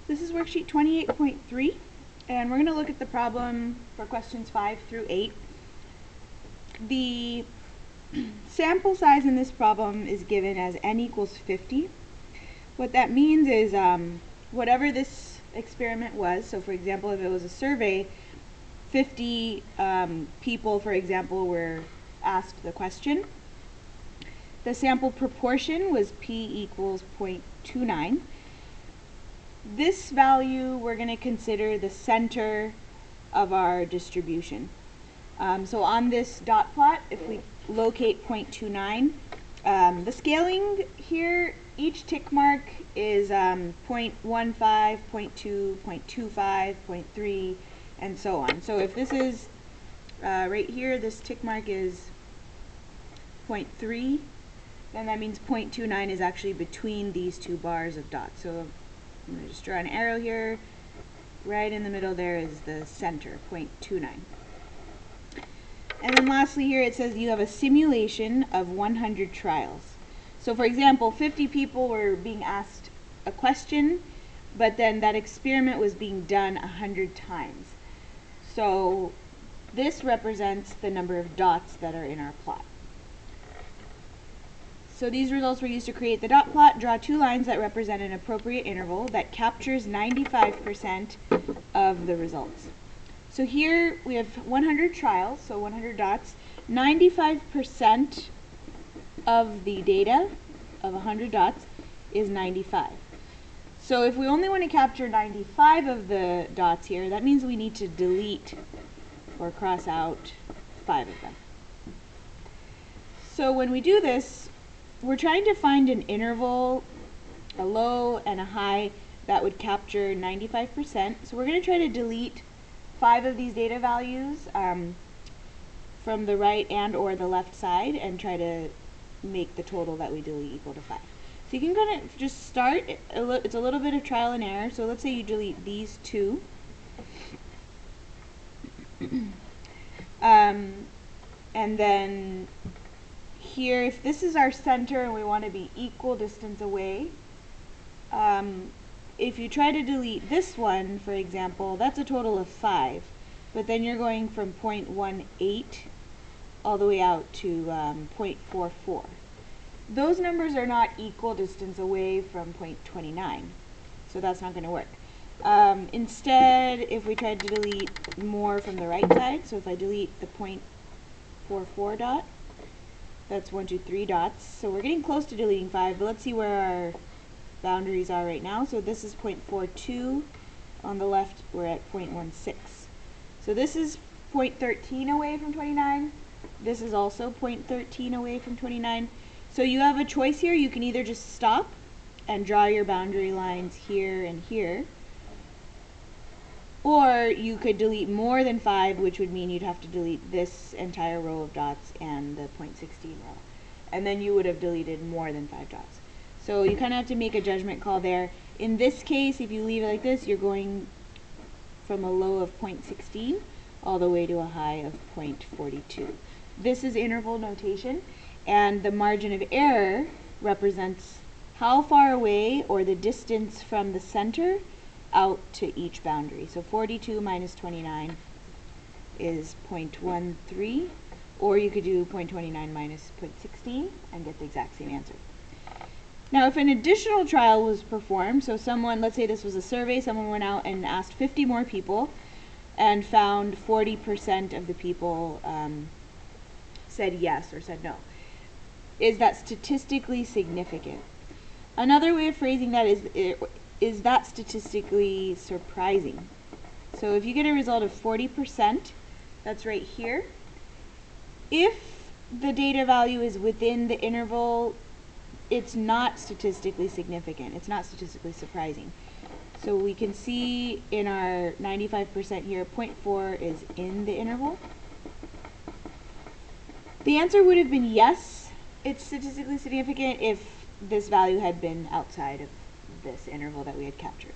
This is worksheet 28.3, and we're going to look at the problem for questions 5 through 8. The sample size in this problem is given as n equals 50. What that means is whatever this experiment was, so for example if it was a survey, 50 people, for example, were asked the question. The sample proportion was p equals 0.29. This value we're going to consider the center of our distribution. So on this dot plot, if we locate 0.29, the scaling here, each tick mark is 0.15, 0.2, 0.25, 0.3, and so on. So if this is right here, this tick mark is 0.3, then that means 0.29 is actually between these two bars of dots. So I'm going to just draw an arrow here. Right in the middle there is the center, 0.29. And then lastly here it says you have a simulation of 100 trials. So for example, 50 people were being asked a question, but then that experiment was being done 100 times. So this represents the number of dots that are in our plot. So these results were used to create the dot plot. Draw two lines that represent an appropriate interval that captures 95% of the results. So here we have 100 trials, so 100 dots. 95% of the data of 100 dots is 95. So if we only want to capture 95 of the dots here, that means we need to delete or cross out 5 of them. So when we do this, we're trying to find an interval, a low and a high, that would capture 95%. So we're going to try to delete 5 of these data values from the right and or the left side and try to make the total that we delete equal to 5. So you can kind of just start, it's a little bit of trial and error. So let's say you delete these 2. And then here, if this is our center and we want to be equal distance away, if you try to delete this one, for example, that's a total of 5. But then you're going from 0.18 all the way out to 0.44. Those numbers are not equal distance away from 0.29. So that's not going to work. Instead, if we tried to delete more from the right side, so if I delete the 0.44 dot, that's 1, 2, 3 dots. So we're getting close to deleting 5, but let's see where our boundaries are right now. So this is 0.42. On the left, we're at 0.16. So this is 0.13 away from 29. This is also 0.13 away from 29. So you have a choice here. You can either just stop and draw your boundary lines here and here, or you could delete more than 5, which would mean you'd have to delete this entire row of dots and the 0.16 row. And then you would have deleted more than 5 dots. So you kind of have to make a judgment call there. In this case, if you leave it like this, you're going from a low of 0.16 all the way to a high of 0.42. This is interval notation, and the margin of error represents how far away or the distance from the center out to each boundary. So 42 minus 29 is 0.13, or you could do 0.29 minus 0.16 and get the exact same answer. Now if an additional trial was performed, so someone, let's say this was a survey, someone went out and asked 50 more people and found 40% of the people said yes or said no. Is that statistically significant? Another way of phrasing that is that statistically surprising? So if you get a result of 40%, that's right here. If the data value is within the interval, it's not statistically significant. It's not statistically surprising. So we can see in our 95% here, 0.4 is in the interval. The answer would have been yes, it's statistically significant if this value had been outside of this interval that we had captured.